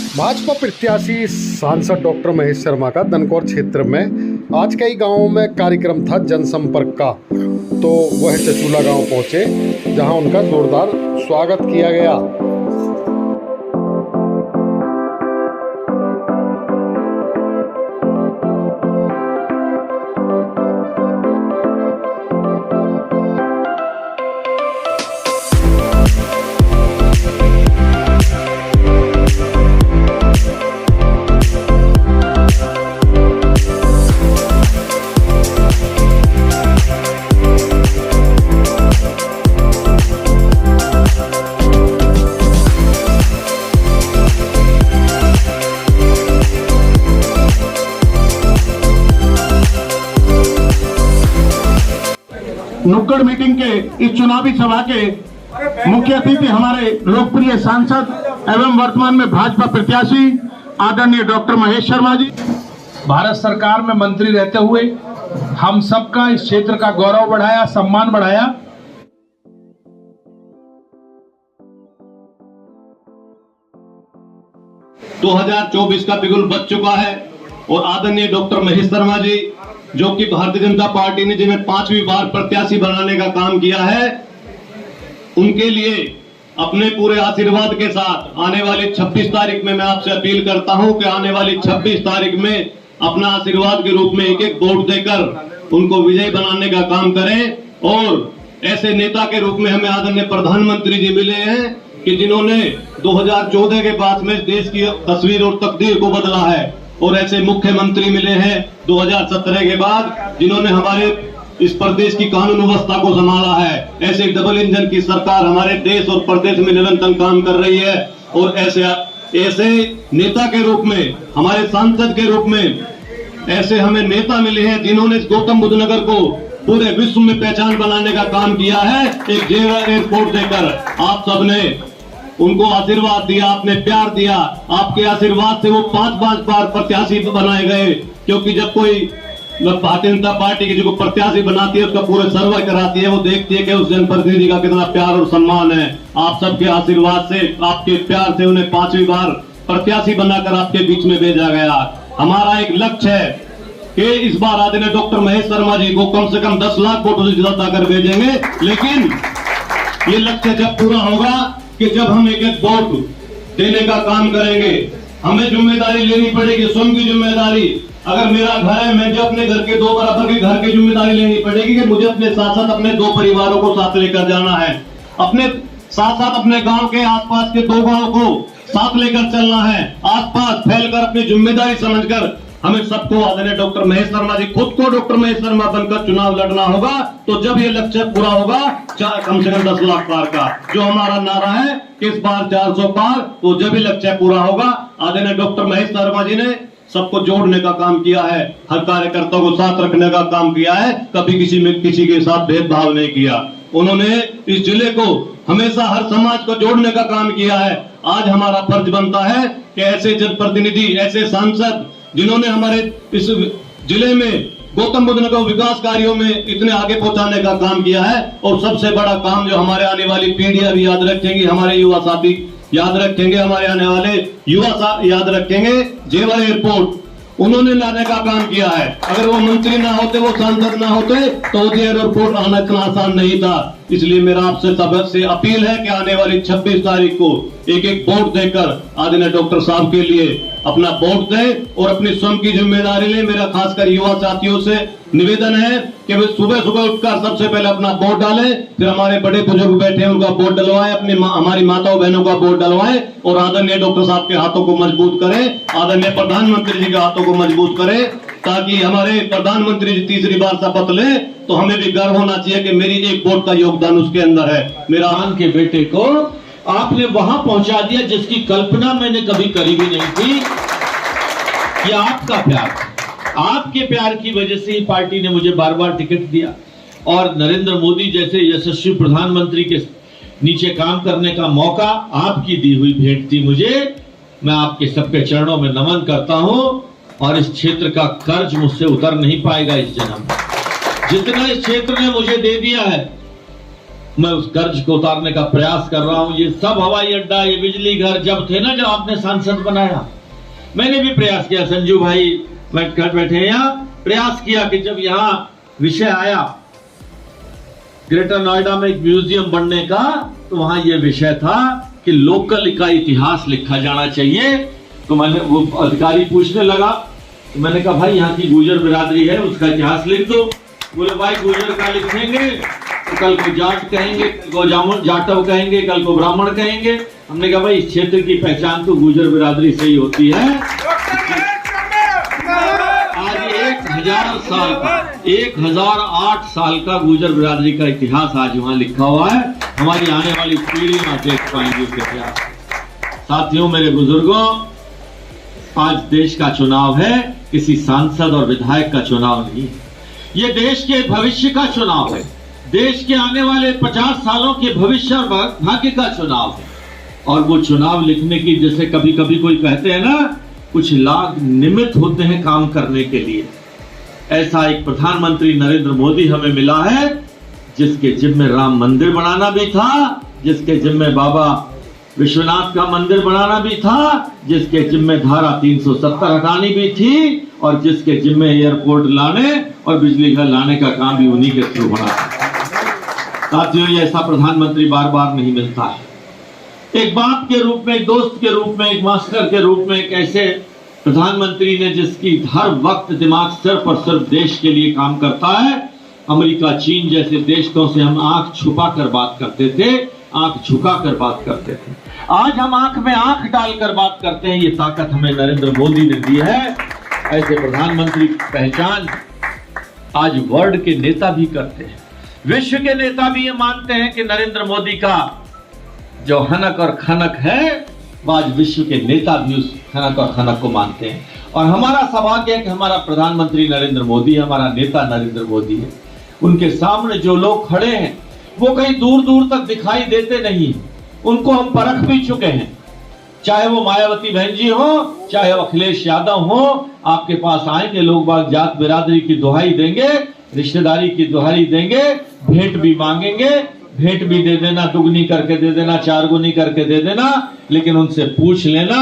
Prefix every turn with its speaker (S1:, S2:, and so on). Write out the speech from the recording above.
S1: भाजपा प्रत्याशी सांसद डॉक्टर महेश शर्मा का दनकौर क्षेत्र में आज कई गांवों में कार्यक्रम था जनसंपर्क का। तो वह चचूला गांव पहुंचे जहां उनका जोरदार स्वागत किया गया।
S2: नुक्कड़ मीटिंग के इस चुनावी सभा के मुख्य अतिथि हमारे लोकप्रिय सांसद एवं वर्तमान में भाजपा प्रत्याशी आदरणीय डॉक्टर महेश शर्मा जी।
S3: भारत सरकार में मंत्री रहते हुए हम सबका इस क्षेत्र का गौरव बढ़ाया, सम्मान बढ़ाया।
S4: दो 2024 का बिगुल बज चुका है और आदरणीय डॉक्टर महेश शर्मा जी जो कि भारतीय जनता पार्टी ने जिन्हें 5वीं बार प्रत्याशी बनाने का काम किया है, उनके लिए अपने पूरे आशीर्वाद के साथ आने वाली 26 तारीख में मैं आपसे अपील करता हूं कि आने वाली 26 तारीख में अपना आशीर्वाद के रूप में एक एक वोट देकर उनको विजयी बनाने का काम करें। और ऐसे नेता के रूप में हमें आदरणीय प्रधानमंत्री जी मिले हैं कि जिन्होंने 2014 के बाद में देश की तस्वीर और तकदीर को बदला है, और ऐसे मुख्यमंत्री मिले हैं 2017 के बाद जिन्होंने हमारे इस प्रदेश की कानून व्यवस्था को संभाला है। ऐसे डबल इंजन की सरकार हमारे देश और प्रदेश में निरंतर काम कर रही है। और ऐसे नेता के रूप में, हमारे सांसद के रूप में ऐसे हमें नेता मिले हैं जिन्होंने इस गौतम बुद्ध नगर को पूरे विश्व में पहचान बनाने का काम किया है। एक जेवा एयरपोर्ट देकर आप सबने उनको आशीर्वाद दिया, आपने प्यार दिया। आपके आशीर्वाद से वो 5 बार प्रत्याशी बनाए गए, क्योंकि जब कोई भारतीय जनता पार्टी की जो प्रत्याशी बनाती है उसका पूरे सर्वे कराती है, वो देखती है कि उस जनप्रतिनिधि का कितना प्यार और सम्मान है। आप सबके आशीर्वाद से, आपके प्यार से उन्हें 5वीं बार प्रत्याशी बनाकर आपके बीच में भेजा गया। हमारा एक लक्ष्य है कि इस बार आदरणीय डॉक्टर महेश शर्मा जी को कम से कम 10 लाख वोटों से जिताकर भेजेंगे। लेकिन ये लक्ष्य जब पूरा होगा कि जब हम एक एक वोट देने का काम करेंगे, हमें जिम्मेदारी लेनी पड़ेगी, स्वयं की जिम्मेदारी। अगर मेरा घर है, मैं जो अपने घर के 2 बराबर के घर की जिम्मेदारी लेनी पड़ेगी कि मुझे अपने साथ साथ अपने 2 परिवारों को साथ लेकर जाना है, अपने साथ साथ अपने गांव के आसपास के 2 गांव को साथ लेकर चलना है। आसपास फैलकर अपनी जिम्मेदारी समझकर हमें सबको आदरणीय डॉक्टर महेश शर्मा जी खुद को डॉक्टर महेश शर्मा बनकर चुनाव लड़ना होगा। तो जब ये लक्ष्य पूरा होगा, कम से कम 10 लाख पार का जो हमारा नारा है कि इस बार 400 पार, तो जब ये लक्ष्य पूरा होगा। आदरणीय डॉक्टर महेश शर्मा जी ने सबको जोड़ने का काम किया है, हर कार्यकर्ता को साथ रखने का काम किया है, कभी किसी के साथ भेदभाव नहीं किया। उन्होंने इस जिले को हमेशा हर समाज को जोड़ने का काम किया है। आज हमारा फर्ज बनता है कि ऐसे जनप्रतिनिधि, ऐसे सांसद जिन्होंने हमारे इस जिले में गौतम बुद्ध नगर विकास कार्यों में इतने आगे पहुंचाने का काम किया है। और सबसे बड़ा काम जो हमारे आने वाली पीढ़ियां भी याद रखेंगी, हमारे युवा साथी याद रखेंगे, हमारे आने वाले युवा याद रखेंगे, जेवर एयरपोर्ट उन्होंने लाने का काम किया है। अगर वो मंत्री ना होते, वो सांसद ना होते, तो एयरपोर्ट आना इतना आसान नहीं था। इसलिए मेरा आपसे सबसे अपील है कि आने वाली 26 तारीख को एक एक वोट देकर आदरणीय डॉक्टर साहब के लिए अपना वोट दें और अपनी स्वयं की जिम्मेदारी लें। मेरा खासकर युवा साथियों से निवेदन है कि वे सुबह सुबह उठकर सबसे पहले अपना वोट डालें, फिर हमारे बड़े बुजुर्ग बैठे हैं उनका वोट डलवाएं, अपनी हमारी माताओं बहनों का वोट डलवाएं और आदरणीय डॉक्टर साहब के हाथों को मजबूत करें, आदरणीय प्रधानमंत्री जी के हाथों को मजबूत करें, ताकि हमारे प्रधानमंत्री जी 3री बार शपथ लें तो हमें भी गर्व होना चाहिए कि मेरी एक वोट का योगदान उसके अंदर है। मेरा
S5: खान के बेटे को आपने वहां पहुंचा दिया जिसकी कल्पना मैंने कभी करी भी नहीं थी। ये आपका प्यार, आपके प्यार की वजह से ही पार्टी ने मुझे बार बार टिकट दिया और नरेंद्र मोदी जैसे यशस्वी प्रधानमंत्री के नीचे काम करने का मौका आपकी दी हुई भेंट थी मुझे। मैं आपके सबके चरणों में नमन करता हूं और इस क्षेत्र का कर्ज मुझसे उतर नहीं पाएगा इस जन्म में। जितना इस क्षेत्र ने मुझे दे दिया है, मैं उस कर्ज को उतारने का प्रयास कर रहा हूं। ये सब हवाई अड्डा, ये बिजली घर जब थे ना, जब आपने सांसद बनाया, मैंने भी प्रयास किया। संजू भाई मैं घर बैठे यहाँ प्रयास किया कि जब यहाँ विषय आया ग्रेटर नोएडा में एक म्यूजियम बनने का, तो वहां यह विषय था कि लोकल का इतिहास लिखा जाना चाहिए। तो मैंने, वो अधिकारी पूछने लगा, तो मैंने कहा भाई यहाँ की गुर्जर बिरादरी है, उसका इतिहास लिख दो। बोले भाई गुर्जर का लिखेंगे तो कल को जाट कहेंगे, कल को जाटव कहेंगे, कल को ब्राह्मण कहेंगे। हमने कहा भाई इस क्षेत्र की पहचान तो गुर्जर बिरादरी से ही होती है। आज 1000 साल का, 1008 साल का गुर्जर बिरादरी का इतिहास आज वहां लिखा हुआ है। हमारी आने वाली पीढ़ियां देख पाएंगी उसका इतिहास। साथियों, मेरे बुजुर्गों, आज देश का चुनाव है, किसी सांसद और विधायक का चुनाव नहीं है। ये देश के भविष्य का चुनाव है, देश के आने वाले 50 सालों के भविष्य और भाग्य का चुनाव है। और वो चुनाव लिखने की, जैसे कभी कभी कोई कहते हैं ना, कुछ लाख निमित्त होते हैं काम करने के लिए। ऐसा एक प्रधानमंत्री नरेंद्र मोदी हमें मिला है, जिसके जिम्मे राम मंदिर बनाना भी था, जिसके जिम्मे बाबा विश्वनाथ का मंदिर बनाना भी था, जिसके जिम्मे धारा 370 हटानी भी थी, और जिसके जिम्मे एयरपोर्ट लाने और बिजली घर लाने का काम भी उन्हीं के थ्रू होना था। साथियों, ये ऐसा प्रधानमंत्री बार बार नहीं मिलता है। एक बाप के रूप में, एक दोस्त के रूप में, एक मास्टर के रूप में, एक ऐसे प्रधानमंत्री ने जिसकी हर वक्त दिमाग सिर्फ और सिर्फ देश के लिए काम करता है। अमेरिका, चीन जैसे देशों से हम आंख छुपा कर बात करते थे, आंख झुका कर बात करते थे। आज हम आंख में आंख डालकर बात करते हैं। ये ताकत हमें नरेंद्र मोदी ने दी है। ऐसे प्रधानमंत्री की पहचान आज वर्ल्ड के नेता भी करते हैं, विश्व के नेता भी ये मानते हैं कि नरेंद्र मोदी का जो हनक और खनक है, आज विश्व के नेता भी उस हनक और खनक को मानते हैं। और हमारा सौभाग्य है कि हमारा प्रधानमंत्री नरेंद्र मोदी, हमारा नेता नरेंद्र मोदी है। उनके सामने जो लोग खड़े हैं वो कहीं दूर दूर तक दिखाई देते नहीं, उनको हम परख भी चुके हैं। चाहे वो मायावती बहन जी हो, चाहे वो अखिलेश यादव हो, आपके पास आएंगे लोग बाग, जात बिरादरी की दुहाई देंगे, रिश्तेदारी की दुहाई देंगे, भेंट भी मांगेंगे। भेंट भी दे देना, दुगनी करके दे देना, चार गुनी करके दे देना, लेकिन उनसे पूछ लेना